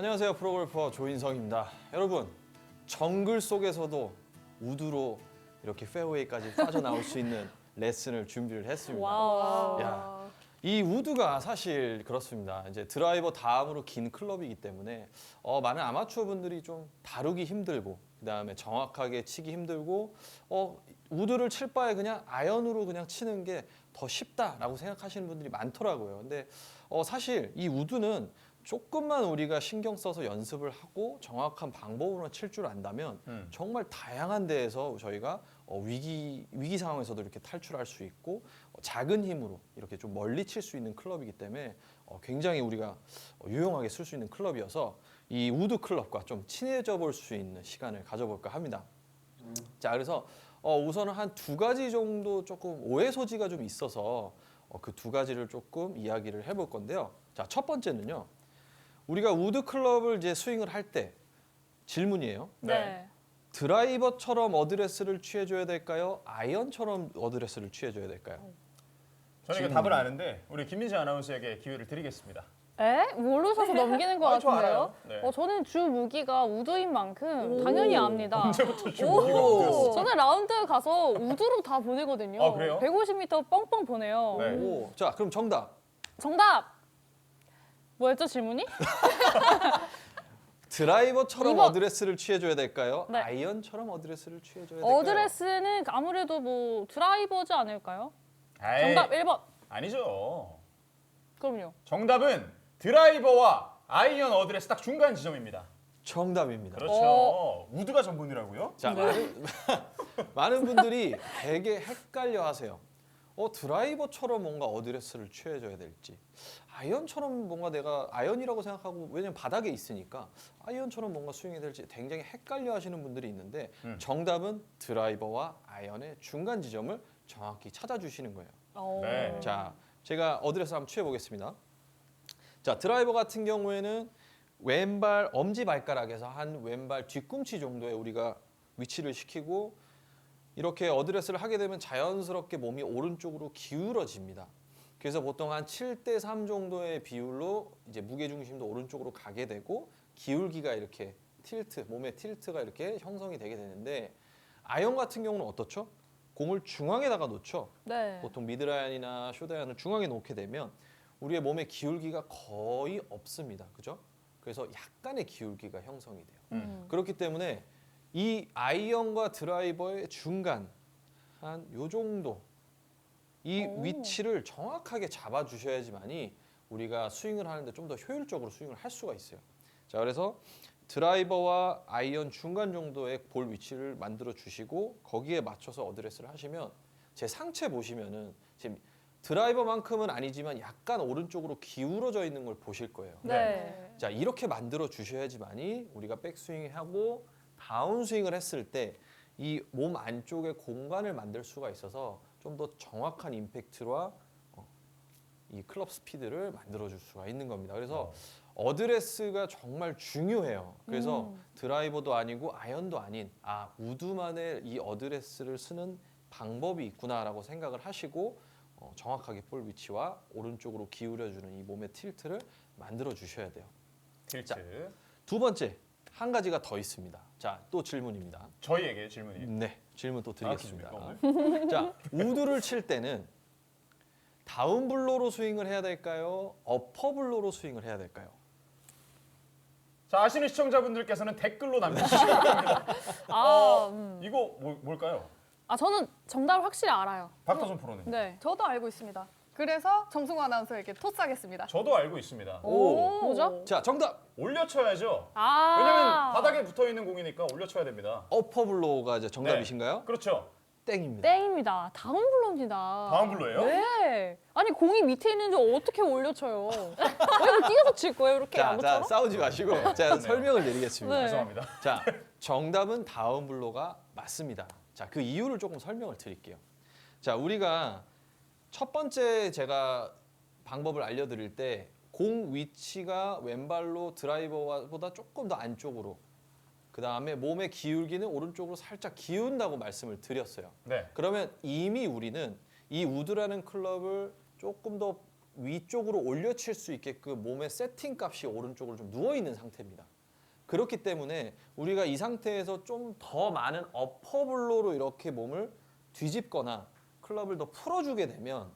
안녕하세요. 프로골퍼 조인성입니다. 여러분, 정글 속에서도 우드로 이렇게 페어웨이까지 빠져나올 수 있는 레슨을 준비를 했습니다. 와우. 야, 이 우드가 사실 그렇습니다. 이제 드라이버 다음으로 긴 클럽이기 때문에 많은 아마추어 분들이 좀 다루기 힘들고 그다음에 정확하게 치기 힘들고 우드를 칠 바에 그냥 아이언으로 그냥 치는 게 더 쉽다라고 생각하시는 분들이 많더라고요. 근데 사실 이 우드는 조금만 우리가 신경 써서 연습을 하고 정확한 방법으로 칠 줄 안다면 정말 다양한 데에서 저희가 위기 상황에서도 이렇게 탈출할 수 있고 작은 힘으로 이렇게 좀 멀리 칠 수 있는 클럽이기 때문에 굉장히 우리가 유용하게 쓸 수 있는 클럽이어서 이 우드 클럽과 좀 친해져 볼 수 있는 시간을 가져볼까 합니다. 자, 그래서 우선은 한 두 가지 정도 조금 오해 소지가 좀 있어서 그 두 가지를 조금 이야기를 해볼 건데요. 자, 첫 번째는요. 우리가 우드 클럽을 이제 스윙을 할 때 질문이에요. 네. 드라이버처럼 어드레스를 취해줘야 될까요? 아이언처럼 어드레스를 취해줘야 될까요? 저는 이거 답을 아는데 우리 김민지 아나운서에게 기회를 드리겠습니다. 에? 모르셔서 넘기는 것 저 같은데요? 알아요. 네. 저는 주 무기가 우드인 만큼 당연히 압니다. 언제부터 준비가 없었어? 저는 라운드 가서 우드로 다 보내거든요. 아, 그래요? 150m 뻥뻥 보내요. 네. 오, 자, 그럼 정답. 정답! 뭐였죠, 질문이? 드라이버처럼 이번- 어드레스를 취해줘야 될까요? 네. 아이언처럼 어드레스를 취해줘야 될까요? 어드레스는 아무래도 뭐 드라이버지 않을까요? 에이, 정답 1번. 아니죠. 그럼요. 정답은 드라이버와 아이언 어드레스 딱 중간 지점입니다. 정답입니다. 그렇죠. 우드가 전문이라고요? 자, 많은 분들이 되게 헷갈려 하세요. 드라이버처럼 뭔가 어드레스를 취해줘야 될지 아이언처럼 뭔가 내가 아이언이라고 생각하고 왜냐면 바닥에 있으니까 아이언처럼 뭔가 스윙이 될지 굉장히 헷갈려 하시는 분들이 있는데 정답은 드라이버와 아이언의 중간 지점을 정확히 찾아주시는 거예요. 네. 자, 제가 어드레스 한번 취해보겠습니다. 자, 드라이버 같은 경우에는 왼발 엄지발가락에서 한 왼발 뒤꿈치 정도에 우리가 위치를 시키고 이렇게 어드레스를 하게 되면 자연스럽게 몸이 오른쪽으로 기울어집니다. 그래서 보통 한 7대3 정도의 비율로 이제 무게중심도 오른쪽으로 가게 되고 기울기가 이렇게 몸의 틸트가 이렇게 형성이 되게 되는데 아이언 같은 경우는 어떻죠? 공을 중앙에다가 놓죠. 네. 보통 미드라이언이나 쇼다이언을 중앙에 놓게 되면 우리의 몸의 기울기가 거의 없습니다. 그죠? 그래서 약간의 기울기가 형성이 돼요. 그렇기 때문에 이 아이언과 드라이버의 중간 한 요 정도 이 위치를 정확하게 잡아 주셔야지만이 우리가 스윙을 하는데 좀 더 효율적으로 스윙을 할 수가 있어요. 자, 그래서 드라이버와 아이언 중간 정도의 볼 위치를 만들어 주시고 거기에 맞춰서 어드레스를 하시면 제 상체 보시면은 지금 드라이버만큼은 아니지만 약간 오른쪽으로 기울어져 있는 걸 보실 거예요. 네. 자, 이렇게 만들어 주셔야지만이 우리가 백스윙하고 다운스윙을 했을 때 이 몸 안쪽에 공간을 만들 수가 있어서 좀 더 정확한 임팩트와 이 클럽 스피드를 만들어 줄 수가 있는 겁니다. 그래서 어드레스가 정말 중요해요. 그래서 드라이버도 아니고 아이언도 아닌 우드만의 이 어드레스를 쓰는 방법이 있구나라고 생각을 하시고 정확하게 볼 위치와 오른쪽으로 기울여주는 이 몸의 틸트를 만들어 주셔야 돼요. 틸트. 자. 두 번째, 한 가지가 더 있습니다. 자, 또 질문입니다. 저희에게 질문이. 네, 질문 또 드리겠습니다. 그렇습니까, 자, 우드를 칠 때는 다운 블로로 스윙을 해야 될까요? 어퍼 블로로 스윙을 해야 될까요? 자, 아시는 시청자분들께서는 댓글로 남겨주시기 바랍니다. 이거 뭘까요? 저는 정답을 확실히 알아요. 박도선 프로는? 네. 저도 알고 있습니다. 그래서 정승호 아나운서에게 토스하겠습니다. 저도 알고 있습니다. 오. 뭐죠? 자, 정답! 올려쳐야죠. 왜냐면 바닥에 붙어있는 공이니까 올려쳐야 됩니다. 어퍼 블로가 이제 정답이신가요? 그렇죠. 땡입니다. 땡입니다. 다운 블로입니다. 다운 블로예요? 네. 아니 공이 밑에 있는지 어떻게 올려쳐요? 왜 이거 뛰어서 칠 거예요? 이렇게 자, 아무처럼? 싸우지 마시고 제가 설명을 드리겠습니다. 네. 죄송합니다. 자, 정답은 다운 블로가 맞습니다. 자, 그 이유를 조금 설명을 드릴게요. 자, 우리가 첫 번째 제가 방법을 알려드릴 때 공 위치가 왼발로 드라이버보다 조금 더 안쪽으로 그 다음에 몸의 기울기는 오른쪽으로 살짝 기운다고 말씀을 드렸어요. 네. 그러면 이미 우리는 이 우드라는 클럽을 조금 더 위쪽으로 올려칠 수 있게끔 몸의 세팅 값이 오른쪽으로 좀 누워 있는 상태입니다. 그렇기 때문에 우리가 이 상태에서 좀 더 많은 어퍼블로로 이렇게 몸을 뒤집거나 클럽을 더 풀어주게 되면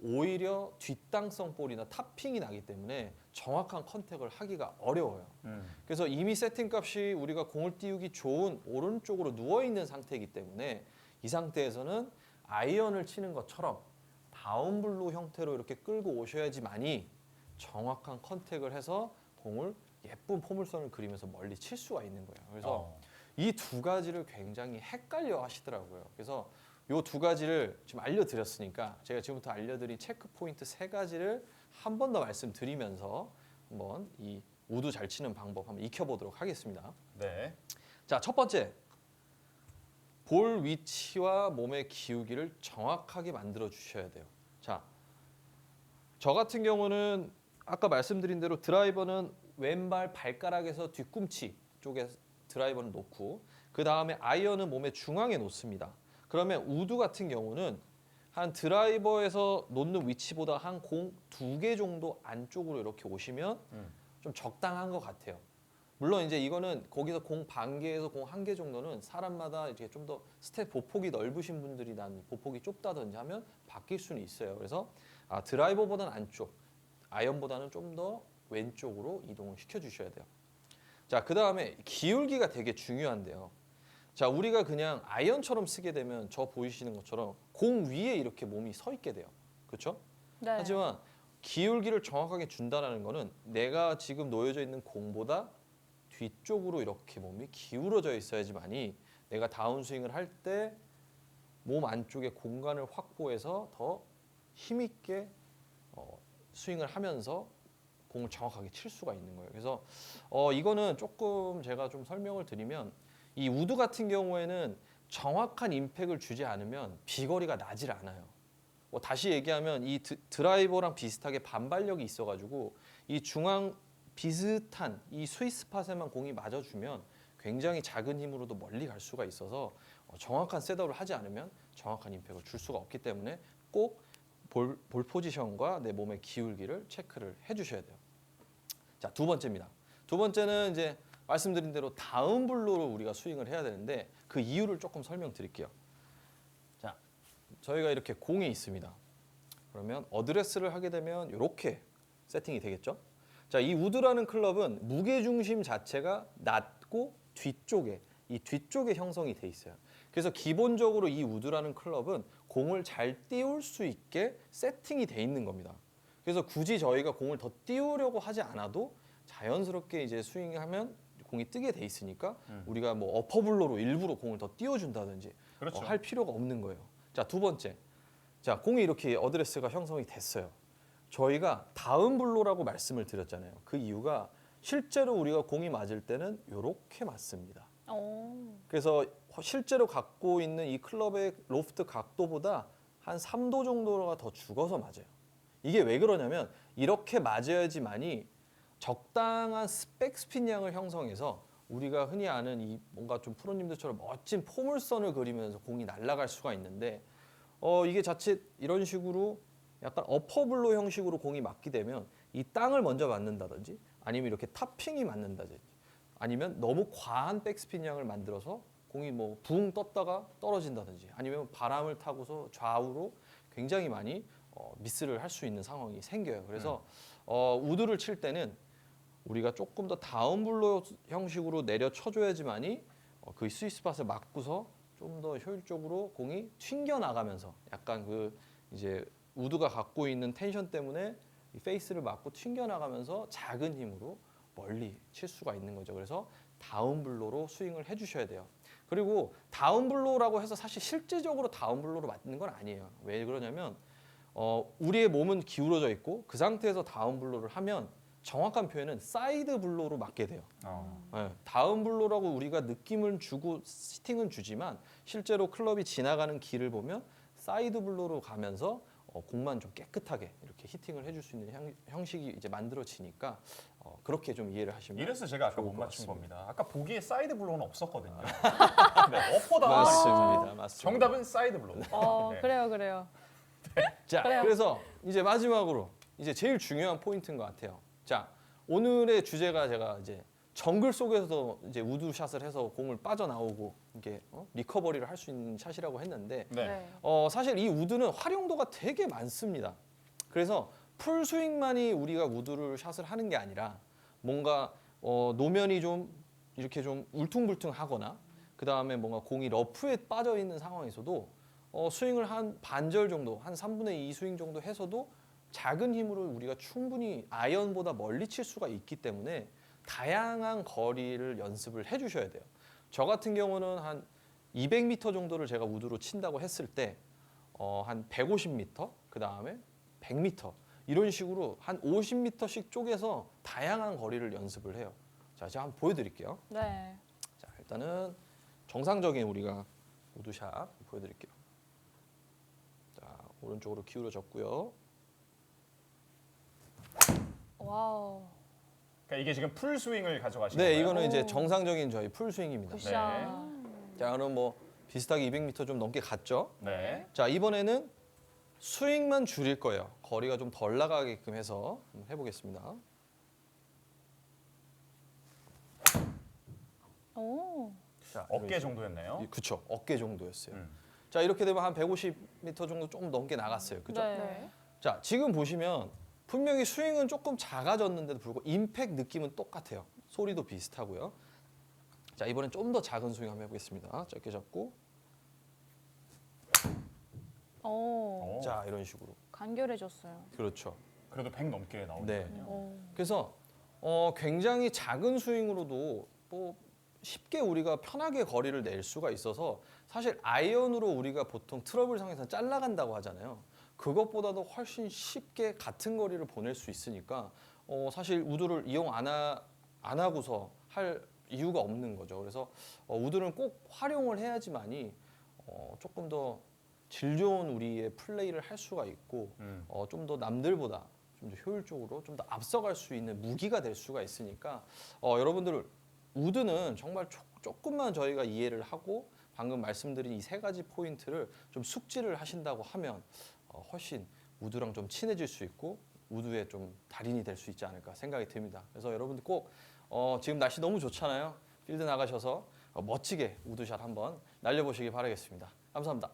오히려 뒷땅성 볼이나 탑핑이 나기 때문에 정확한 컨택을 하기가 어려워요. 그래서 이미 세팅 값이 우리가 공을 띄우기 좋은 오른쪽으로 누워 있는 상태이기 때문에 이 상태에서는 아이언을 치는 것처럼 다운블로 형태로 이렇게 끌고 오셔야지만이 정확한 컨택을 해서 공을 예쁜 포물선을 그리면서 멀리 칠 수가 있는 거예요. 그래서 이 두 가지를 굉장히 헷갈려 하시더라고요. 그래서 이 두 가지를 지금 알려드렸으니까 제가 지금부터 알려드린 체크 포인트 세 가지를 한 번 더 말씀드리면서 한번 이 우드 잘 치는 방법 한번 익혀보도록 하겠습니다. 네. 자, 첫 번째. 볼 위치와 몸의 기울기를 정확하게 만들어 주셔야 돼요. 자, 저 같은 경우는 아까 말씀드린 대로 드라이버는 왼발 발가락에서 뒤꿈치 쪽에 드라이버를 놓고 그 다음에 아이언은 몸의 중앙에 놓습니다. 그러면 우드 같은 경우는 한 드라이버에서 놓는 위치보다 한 공 2개 정도 안쪽으로 이렇게 오시면 좀 적당한 것 같아요. 물론 이제 이거는 거기서 공 반 개에서 공 1개 정도는 사람마다 이렇게 좀 더 스텝 보폭이 넓으신 분들이 난 보폭이 좁다든지 하면 바뀔 수는 있어요. 그래서 드라이버보다는 안쪽, 아이언보다는 좀 더 왼쪽으로 이동을 시켜주셔야 돼요. 자, 그 다음에 기울기가 되게 중요한데요. 자, 우리가 그냥 아이언처럼 쓰게 되면 저 보이시는 것처럼 공 위에 이렇게 몸이 서 있게 돼요. 그렇죠? 네. 하지만 기울기를 정확하게 준다는 거는 내가 지금 놓여져 있는 공보다 뒤쪽으로 이렇게 몸이 기울어져 있어야지만이 내가 다운스윙을 할 때 몸 안쪽에 공간을 확보해서 더 힘있게 스윙을 하면서 공을 정확하게 칠 수가 있는 거예요. 그래서 이거는 조금 제가 좀 설명을 드리면 이 우드 같은 경우에는 정확한 임팩을 주지 않으면 비거리가 나질 않아요. 다시 얘기하면 이 드라이버랑 비슷하게 반발력이 있어가지고 이 중앙 비슷한 이 스윗스팟에만 공이 맞아주면 굉장히 작은 힘으로도 멀리 갈 수가 있어서 정확한 셋업을 하지 않으면 정확한 임팩을 줄 수가 없기 때문에 꼭 볼 포지션과 내 몸의 기울기를 체크를 해주셔야 돼요. 자, 두 번째입니다. 두 번째는 이제 말씀드린 대로 다운블로로 우리가 스윙을 해야 되는데 그 이유를 조금 설명드릴게요. 자, 저희가 이렇게 공이 있습니다. 그러면 어드레스를 하게 되면 이렇게 세팅이 되겠죠. 자, 이 우드라는 클럽은 무게 중심 자체가 낮고 이 뒤쪽에 형성이 돼 있어요. 그래서 기본적으로 이 우드라는 클럽은 공을 잘 띄울 수 있게 세팅이 돼 있는 겁니다. 그래서 굳이 저희가 공을 더 띄우려고 하지 않아도 자연스럽게 이제 스윙하면 공이 뜨게 돼 있으니까 우리가 뭐 어퍼블로로 일부러 공을 더 띄워준다든지 그렇죠. 할 필요가 없는 거예요. 자, 두 번째. 자, 공이 이렇게 어드레스가 형성이 됐어요. 저희가 다운블로라고 말씀을 드렸잖아요. 그 이유가 실제로 우리가 공이 맞을 때는 이렇게 맞습니다. 그래서 실제로 갖고 있는 이 클럽의 로프트 각도보다 한 3도 정도가 더 죽어서 맞아요. 이게 왜 그러냐면 이렇게 맞아야지만이 적당한 백스핀 양을 형성해서 우리가 흔히 아는 이 뭔가 좀 프로님들처럼 멋진 포물선을 그리면서 공이 날아갈 수가 있는데 이게 자칫 이런 식으로 약간 어퍼블로 형식으로 공이 맞게 되면 이 땅을 먼저 맞는다든지 아니면 이렇게 탑핑이 맞는다든지 아니면 너무 과한 백스핀 양을 만들어서 공이 뭐 붕 떴다가 떨어진다든지 아니면 바람을 타고서 좌우로 굉장히 많이 미스를 할 수 있는 상황이 생겨요. 그래서 우드를 칠 때는 우리가 조금 더 다운블로 형식으로 내려 쳐줘야지만이 그 스윗스팟을 맞고서 좀 더 효율적으로 공이 튕겨 나가면서 약간 그 이제 우드가 갖고 있는 텐션 때문에 이 페이스를 맞고 튕겨 나가면서 작은 힘으로 멀리 칠 수가 있는 거죠. 그래서 다운블로로 스윙을 해주셔야 돼요. 그리고 다운블로라고 해서 사실 실질적으로 다운블로로 맞는 건 아니에요. 왜 그러냐면 우리의 몸은 기울어져 있고 그 상태에서 다운블로를 하면 정확한 표현은 사이드 블로로 맞게 돼요. 네, 다운블로라고 우리가 느낌을 주고 시팅은 주지만 실제로 클럽이 지나가는 길을 보면 사이드 블로로 가면서 공만 좀 깨끗하게 이렇게 히팅을 해줄 수 있는 형식이 이제 만들어지니까 그렇게 좀 이해를 하시면 이래서 제가 아까 좋을 못 것 맞춘 같습니다. 겁니다. 아까 보기에 사이드 블로우는 없었거든요. 네, 어퍼다. 맞습니다. 정답은 사이드 블로우. 네. 그래요. 자, 그래요. 그래서 이제 마지막으로 이제 제일 중요한 포인트인 것 같아요. 자, 오늘의 주제가 제가 이제 정글 속에서 이제 우드샷을 해서 공을 빠져나오고 이게 리커버리를 할 수 있는 샷이라고 했는데 네. 사실 이 우드는 활용도가 되게 많습니다. 그래서 풀 스윙만이 우리가 우드를 샷을 하는 게 아니라 뭔가 노면이 좀 이렇게 좀 울퉁불퉁하거나 그 다음에 뭔가 공이 러프에 빠져 있는 상황에서도 스윙을 한 반절 정도, 한 3분의 2 스윙 정도 해서도 작은 힘으로 우리가 충분히 아이언보다 멀리 칠 수가 있기 때문에 다양한 거리를 연습을 해주셔야 돼요. 저 같은 경우는 한 200m 정도를 제가 우드로 친다고 했을 때 한 150m, 그 다음에 100m 이런 식으로 한 50m씩 쪼개서 다양한 거리를 연습을 해요. 자, 제가 한번 보여드릴게요. 네. 자, 일단은 정상적인 우리가 우드샷 보여드릴게요. 자, 오른쪽으로 기울어졌고요. 와우. 그러니까 이게 지금 풀 스윙을 가져가신 네, 거예요? 이거는 이제 오. 정상적인 저희 풀 스윙입니다. 굿샷. 자, 그럼 뭐 비슷하게 200m 좀 넘게 갔죠. 네. 자, 이번에는 스윙만 줄일 거예요. 거리가 좀 덜 나가게끔 해서 한번 해보겠습니다. 오. 자, 어깨 정도였나요? 그쵸, 어깨 정도였어요. 음. 자, 이렇게 되면 한 150m 정도 조금 넘게 나갔어요. 그죠? 네. 자, 지금 보시면 분명히 스윙은 조금 작아졌는데도 불구하고 임팩 느낌은 똑같아요. 소리도 비슷하고요. 자, 이번엔 좀 더 작은 스윙 한번 해보겠습니다. 짧게 잡고, 오. 오. 자, 이런 식으로. 간결해졌어요. 그렇죠. 그래도 100 넘게 나오네요. 네. 오. 그래서 굉장히 작은 스윙으로도 뭐 쉽게 우리가 편하게 거리를 낼 수가 있어서 사실 아이언으로 우리가 보통 트러블 상에서 잘라간다고 하잖아요. 그것보다도 훨씬 쉽게 같은 거리를 보낼 수 있으니까 사실 우드를 이용 안 하고서 할 이유가 없는 거죠. 그래서 우드는 꼭 활용을 해야지만이 조금 더 질 좋은 우리의 플레이를 할 수가 있고 좀 더 남들보다 좀 더 효율적으로 좀 더 앞서갈 수 있는 무기가 될 수가 있으니까 여러분들 우드는 정말 조금만 저희가 이해를 하고 방금 말씀드린 이 세 가지 포인트를 좀 숙지를 하신다고 하면 훨씬 우드랑 좀 친해질 수 있고 우드의 좀 달인이 될 수 있지 않을까 생각이 듭니다. 그래서 여러분들 꼭 지금 날씨 너무 좋잖아요. 필드 나가셔서 멋지게 우드샷 한번 날려보시기 바라겠습니다. 감사합니다.